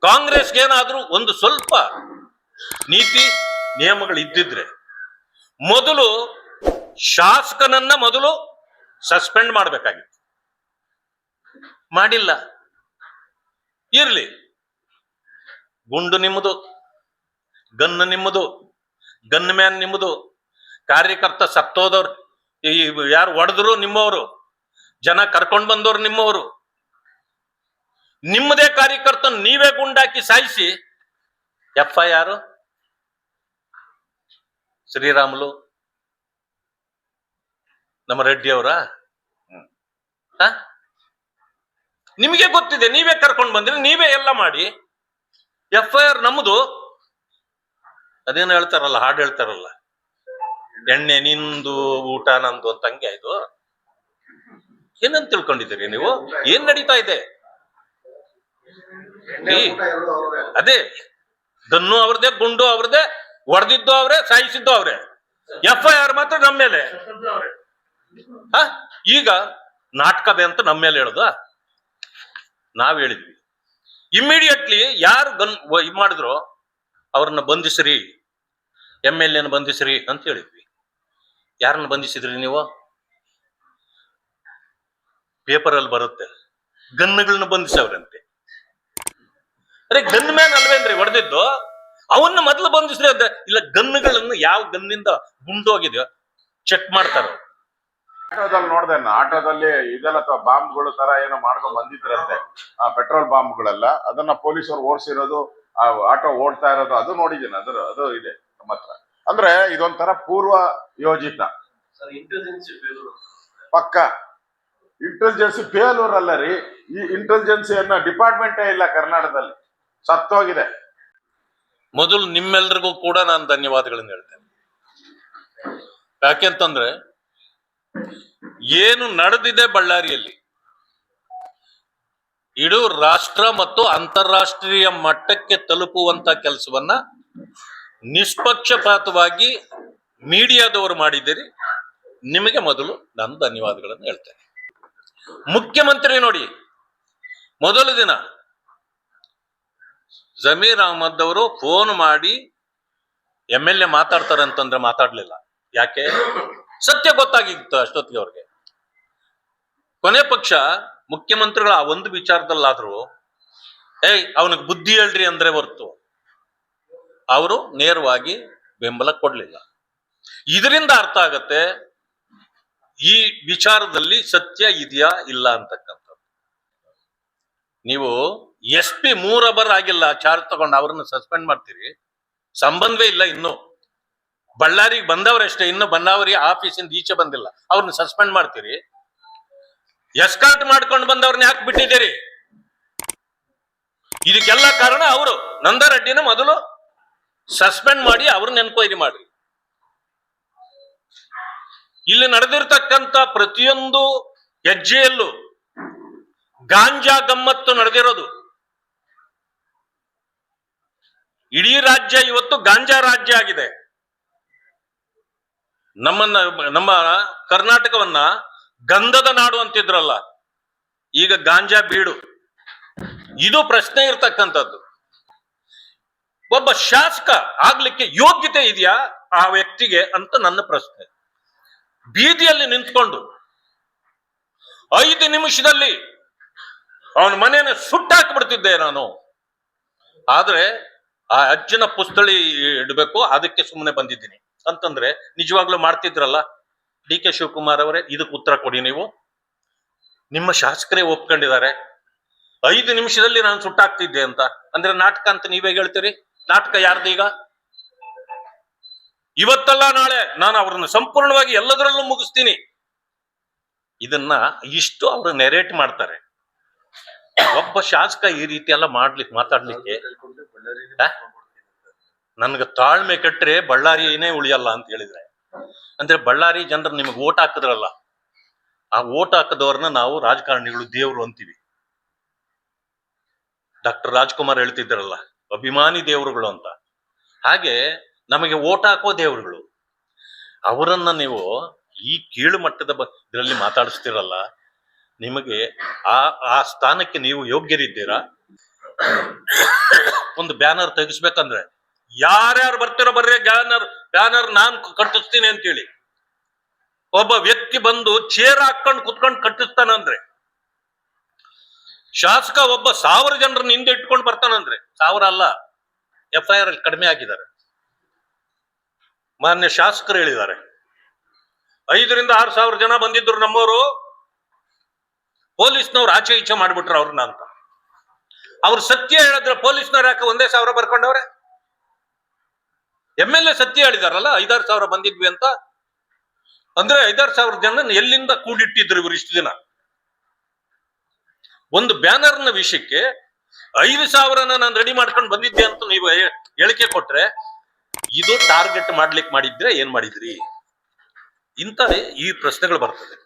ಕಾಂಗ್ರೆಸ್ಗೇನಾದ್ರೂ ಒಂದು ಸ್ವಲ್ಪ ನೀತಿ ನಿಯಮಗಳು ಇದ್ದಿದ್ರೆ ಮೊದಲು ಶಾಸಕನನ್ನ ಮೊದಲು ಸಸ್ಪೆಂಡ್ ಮಾಡಬೇಕಾಗಿತ್ತು. ಮಾಡಿಲ್ಲ. ಇರ್ಲಿ, ಗುಂಡು ನಿಮ್ಮದು, ಗನ್ ನಿಮ್ಮದು, ಗನ್ ಮ್ಯಾನ್ ನಿಮ್ಮದು, ಕಾರ್ಯಕರ್ತ ಸತ್ತೋದವ್ರು ಯಾರು ಹೊಡೆದ್ರು ನಿಮ್ಮವರು, ಜನ ಕರ್ಕೊಂಡು ಬಂದವರು ನಿಮ್ಮವರು. ನಿಮ್ಮದೇ ಕಾರ್ಯಕರ್ತ ನೀವೇ ಗುಂಡಾಕಿ ಸಾಯಿಸಿ FIR ಶ್ರೀರಾಮುಲು ನಮ್ಮ ರೆಡ್ಡಿ ಅವರ ನಿಮಗೆ ಗೊತ್ತಿದೆ, ನೀವೇ ಕರ್ಕೊಂಡು ಬಂದ್ರಿ, ನೀವೇ ಎಲ್ಲ ಮಾಡಿ FIR ನಮ್ಮದು. ಅದೇನು ಹೇಳ್ತಾರಲ್ಲ, ಹಾಡು ಹೇಳ್ತಾರಲ್ಲ, ಎಣ್ಣೆ ನಿಂದು ಊಟ ನಂದು ಅಂತ. ಹಂಗೆ ಇದು ಏನಂತ ತಿಳ್ಕೊಂಡಿದ್ದೀರಿ ನೀವು? ಏನ್ ನಡೀತಾ ಇದೆ? ಅದೇ ಗನ್ನು ಅವ್ರದೇ, ಗುಂಡು ಅವ್ರದೇ, ಹೊಡೆದಿದ್ದು ಅವ್ರೆ, ಸಾಯಿಸಿದ್ದು ಅವ್ರೆ, FIR ಮಾತ್ರ ನಮ್ಮ ಮೇಲೆ. ಈಗ ನಾಟಕವೇ ಅಂತ ನಮ್ಮ ಮೇಲೆ ಹೇಳುದ? ನಾವ್ ಹೇಳಿದ್ವಿ ಇಮ್ಮಿಡಿಯೇಟ್ಲಿ ಯಾರು ಇದು ಮಾಡಿದ್ರು ಅವ್ರನ್ನ ಬಂಧಿಸ್ರಿ, MLA ಬಂಧಿಸ್ರಿ ಅಂತ ಹೇಳಿದ್ವಿ. ಯಾರನ್ನ ಬಂಧಿಸಿದ್ರಿ ನೀವು? ಪೇಪರ್ ಅಲ್ಲಿ ಬರುತ್ತೆ, ಗನ್ಗಳನ್ನ ಬಂಧಿಸವ್ರಂತೆ. ಅರೆ ಗನ್ ಮ್ಯಾನ್ ಅಲ್ವೇನ್ರಿ ಹೊಡೆದಿದ್ದು? ಅವನ್ನ ಮೊದಲು ಬಂಧಿಸ್ರಿ ಅಂತ. ಇಲ್ಲ, ಗನ್ಗಳನ್ನ ಯಾವ ಗನ್ನಿಂದ ಗುಂಡು ಹೋಗಿದ್ಯೋ ಚೆಕ್ ಮಾಡ್ತಾರ. ಆಟೋದಲ್ಲಿ ನೋಡ್ದೆ, ಆಟೋದಲ್ಲಿ ಇದೆಲ್ಲ ಬಾಂಬ್ಗಳು ತರ ಏನೋ ಮಾಡ್ಕೊಂಡ್ ಬಂದಿದ್ರಂತೆ, ಪೆಟ್ರೋಲ್ ಬಾಂಬ್ಗಳೆಲ್ಲ. ಅದನ್ನ ಪೊಲೀಸರು ಓಡಿಸಿರೋದು, ಆಟೋ ಓಡ್ತಾ ಇರೋದು ಅದು ನೋಡಿದ್ದೀನಿ. ಅದು ಇದೆ ನಮ್ಮ ಹತ್ರ. ಅಂದ್ರೆ ಇದೊಂಥರ ಪೂರ್ವ ಯೋಜಿತ ಪಕ್ಕ. ಇಂಟೆಲಿಜೆನ್ಸಿ ಫೇಲ್ಯೂರ್ ಅಲ್ಲ ರೀ, ಈ ಇಂಟೆಲಿಜೆನ್ಸಿ ಅನ್ನೋ ಡಿಪಾರ್ಟ್ಮೆಂಟೇ ಇಲ್ಲ ಕರ್ನಾಟಕದಲ್ಲಿ, ಸತ್ತೋಗಿದೆ. ಮೊದಲು ನಿಮ್ಮೆಲ್ರಿಗೂ ಕೂಡ ನಾನು ಧನ್ಯವಾದಗಳನ್ನು ಹೇಳ್ತೇನೆ. ಯಾಕೆಂತಂದ್ರೆ ಏನು ನಡೆದಿದೆ ಬಳ್ಳಾರಿಯಲ್ಲಿ, ಇಡೀ ರಾಷ್ಟ್ರ ಮತ್ತು ಅಂತಾರಾಷ್ಟ್ರೀಯ ಮಟ್ಟಕ್ಕೆ ತಲುಪುವಂತ ಕೆಲಸವನ್ನ ನಿಷ್ಪಕ್ಷಪಾತವಾಗಿ ಮೀಡಿಯಾದವರು ಮಾಡಿದ್ದೀರಿ. ನಿಮಗೆ ಮೊದಲು ನಾನು ಧನ್ಯವಾದಗಳನ್ನು ಹೇಳ್ತೇನೆ. ಮುಖ್ಯಮಂತ್ರಿ ನೋಡಿ, ಮೊದಲ ದಿನ ಜಮೀರ್ ಅಹಮದ್ ಅವರು ಫೋನ್ ಮಾಡಿ MLA ಮಾತಾಡ್ತಾರೆ ಅಂತಂದ್ರೆ ಮಾತಾಡ್ಲಿಲ್ಲ. ಯಾಕೆ? ಸತ್ಯ ಗೊತ್ತಾಗಿತ್ತು ಅಷ್ಟೊತ್ತಿಗೆ ಅವ್ರಿಗೆ. ಕೊನೆ ಪಕ್ಷ ಮುಖ್ಯಮಂತ್ರಿಗಳ ಆ ಒಂದು ವಿಚಾರದಲ್ಲಾದ್ರು ಅವನಿಗೆ ಬುದ್ಧಿ ಹೇಳ್ರಿ ಅಂದ್ರೆ ಹೊರ್ತು ಅವರು ನೇರವಾಗಿ ಬೆಂಬಲ ಕೊಡ್ಲಿಲ್ಲ. ಇದರಿಂದ ಅರ್ಥ ಆಗತ್ತೆ ಈ ವಿಚಾರದಲ್ಲಿ ಸತ್ಯ ಇದೆಯಾ ಇಲ್ಲ ಅಂತಕ್ಕಂಥದ್ದು. ನೀವು SP 3 ಅವರ್ ಆಗಿಲ್ಲ ಚಾರ್ಜ್ ತಗೊಂಡು ಅವ್ರನ್ನ ಸಸ್ಪೆಂಡ್ ಮಾಡ್ತೀರಿ, ಸಂಬಂಧವೇ ಇಲ್ಲ. ಇನ್ನು ಬಳ್ಳಾರಿಗೆ ಬಂದವರಷ್ಟೇ, ಇನ್ನು ಬಳ್ಳಾರಿ ಆಫೀಸಿಂದ ಈಚೆ ಬಂದಿಲ್ಲ, ಅವ್ರನ್ನ ಸಸ್ಪೆಂಡ್ ಮಾಡ್ತೀರಿ. ಎಸ್ಕಾರ್ಟ್ ಮಾಡ್ಕೊಂಡು ಬಂದವ್ರನ್ನ ಯಾಕೆ ಬಿಟ್ಟಿದ್ದೀರಿ? ಇದಕ್ಕೆಲ್ಲ ಕಾರಣ ಅವರು. ನಂದರೆಡ್ಡಿನ ಮೊದಲು ಸಸ್ಪೆಂಡ್ ಮಾಡಿ ಅವ್ರನ್ನ ಎನ್ಕ್ವೈರಿ ಮಾಡಿ. ಇಲ್ಲಿ ನಡೆದಿರ್ತಕ್ಕಂಥ ಪ್ರತಿಯೊಂದು ಹೆಜ್ಜೆಯಲ್ಲೂ ಗಾಂಜಾ ಗಮ್ಮತ್ತು ನಡೆದಿರೋದು. ಇಡೀ ರಾಜ್ಯ ಇವತ್ತು ಗಾಂಜಾ ರಾಜ್ಯ ಆಗಿದೆ. ನಮ್ಮ ಕರ್ನಾಟಕವನ್ನ ಗಂಧದ ನಾಡು ಅಂತಿದ್ರಲ್ಲ, ಈಗ ಗಾಂಜಾ ಬೀಡು. ಇದು ಪ್ರಶ್ನೆ ಇರ್ತಕ್ಕಂಥದ್ದು. ಒಬ್ಬ ಶಾಸಕ ಆಗ್ಲಿಕ್ಕೆ ಯೋಗ್ಯತೆ ಇದೆಯಾ ಆ ವ್ಯಕ್ತಿಗೆ ಅಂತ ನನ್ನ ಪ್ರಶ್ನೆ. ಬೀದಿಯಲ್ಲಿ ನಿಂತ್ಕೊಂಡು 5 ನಿಮಿಷದಲ್ಲಿ ಅವನ ಮನೆಯನ್ನು ಸುಟ್ಟಾಕ್ಬಿಡ್ತಿದ್ದೆ ನಾನು. ಆದ್ರೆ ಆ ಅಜ್ಜನ ಪುಸ್ತಳಿ ಇಡಬೇಕು, ಅದಕ್ಕೆ ಸುಮ್ಮನೆ ಬಂದಿದ್ದೀನಿ ಅಂತಂದ್ರೆ ನಿಜವಾಗ್ಲೂ ಮಾಡ್ತಿದ್ರಲ್ಲ. DK ಶಿವಕುಮಾರ್ ಅವರೇ, ಇದಕ್ಕೆ ಉತ್ತರ ಕೊಡಿ ನೀವು. ನಿಮ್ಮ ಶಾಸಕರೇ ಒಪ್ಕೊಂಡಿದ್ದಾರೆ 5 ನಿಮಿಷದಲ್ಲಿ ನಾನು ಸುಟ್ಟಾಕ್ತಿದ್ದೆ ಅಂತ. ಅಂದ್ರೆ ನಾಟಕ ಅಂತ ನೀವೇ ಹೇಳ್ತೀರಿ. ನಾಟಕ ಯಾರ್ದೀಗ? ಇವತ್ತಲ್ಲ ನಾಳೆ ನಾನು ಅವ್ರನ್ನ ಸಂಪೂರ್ಣವಾಗಿ ಎಲ್ಲದರಲ್ಲೂ ಮುಗಿಸ್ತೀನಿ. ಇದನ್ನ ಇಷ್ಟು ಅವರು ನೆರೇಟ್ ಮಾಡ್ತಾರೆ. ಒಬ್ಬ ಶಾಸಕ ಈ ರೀತಿ ಎಲ್ಲ ಮಾತಾಡ್ಲಿಕ್ಕೆ ನನ್ಗೆ ತಾಳ್ಮೆ ಕೆಟ್ರೆ ಬಳ್ಳಾರಿ ಏನೇ ಉಳಿಯಲ್ಲ ಅಂತ ಹೇಳಿದ್ರೆ, ಅಂದ್ರೆ ಬಳ್ಳಾರಿ ಜನರು ನಿಮಗೆ ಓಟ್ ಹಾಕಿದ್ರಲ್ಲ, ಆ ಓಟ್ ಹಾಕದವ್ರನ್ನ ನಾವು ರಾಜಕಾರಣಿಗಳು ದೇವ್ರು ಅಂತೀವಿ. ಡಾಕ್ಟರ್ ರಾಜ್ಕುಮಾರ್ ಹೇಳ್ತಿದ್ರಲ್ಲ, ಅಭಿಮಾನಿ ದೇವರುಗಳು ಅಂತ. ಹಾಗೆ ನಮಗೆ ಓಟ್ ಹಾಕೋ ದೇವರುಗಳು. ಅವರನ್ನ ನೀವು ಈ ಕೀಳು ಮಟ್ಟದ ಇದರಲ್ಲಿ ಮಾತಾಡಿಸ್ತಿರಲ್ಲ, ನಿಮಗೆ ಆ ಸ್ಥಾನಕ್ಕೆ ನೀವು ಯೋಗ್ಯರಿದ್ದೀರಾ? ಒಂದು ಬ್ಯಾನರ್ ತೆಗಿಸ್ಬೇಕಂದ್ರೆ ಯಾರ್ಯಾರು ಬರ್ತಿರೋ ಬರ್ರಿ ಬ್ಯಾನರ್ ನಾನ್ ಕಟ್ಟಿಸ್ತೀನಿ ಅಂತೇಳಿ ಒಬ್ಬ ವ್ಯಕ್ತಿ ಬಂದು ಚೇರ್ ಹಾಕೊಂಡು ಕುತ್ಕೊಂಡು ಕಟ್ಟಿಸ್ತಾನಂದ್ರೆ, ಶಾಸಕ ಒಬ್ಬ 1000 ಜನರನ್ನ ಹಿಂದೆ ಇಟ್ಕೊಂಡು ಬರ್ತಾನಂದ್ರೆ, 1000 ಅಲ್ಲ, FIR ಅಲ್ಲಿ ಕಡಿಮೆ ಆಗಿದ್ದಾರೆ. ಮಾನ್ಯ ಶಾಸಕರು ಹೇಳಿದ್ದಾರೆ 5,000 ರಿಂದ 6,000 ಜನ ಬಂದಿದ್ರು ನಮ್ಮವರು, ಪೊಲೀಸ್ನವ್ರು ಆಚೆ ಈಚೆ ಮಾಡ್ಬಿಟ್ರು ಅವ್ರನ್ನ ಅಂತ. ಅವ್ರು ಸತ್ಯ ಹೇಳಿದ್ರೆ ಪೊಲೀಸ್ನವ್ರು ಯಾಕೆ 1,000 ಬರ್ಕೊಂಡವ್ರೆ? MLA ಸತ್ಯ ಹೇಳಿದಾರಲ್ಲ 5,000-6,000 ಬಂದಿದ್ವಿ ಅಂತ. ಅಂದ್ರೆ 5,000-6,000 ಜನ ಎಲ್ಲಿಂದ ಕೂಡಿಟ್ಟಿದ್ರು ಇವರು ಇಷ್ಟು ದಿನ? ಒಂದು ಬ್ಯಾನರ್ನ ವಿಷಯಕ್ಕೆ 5,000ನ ನಾನು ರೆಡಿ ಮಾಡ್ಕೊಂಡು ಬಂದಿದ್ದೆ ಅಂತ ನೀವು ಹೇಳಿಕೆ ಕೊಟ್ರೆ, ಇದು ಟಾರ್ಗೆಟ್ ಮಾಡ್ಲಿಕ್ಕೆ ಮಾಡಿದ್ರೆ ಏನ್ ಮಾಡಿದ್ರಿ? ಇಂತ ಈ ಪ್ರಶ್ನೆಗಳು ಬರ್ತದೆ.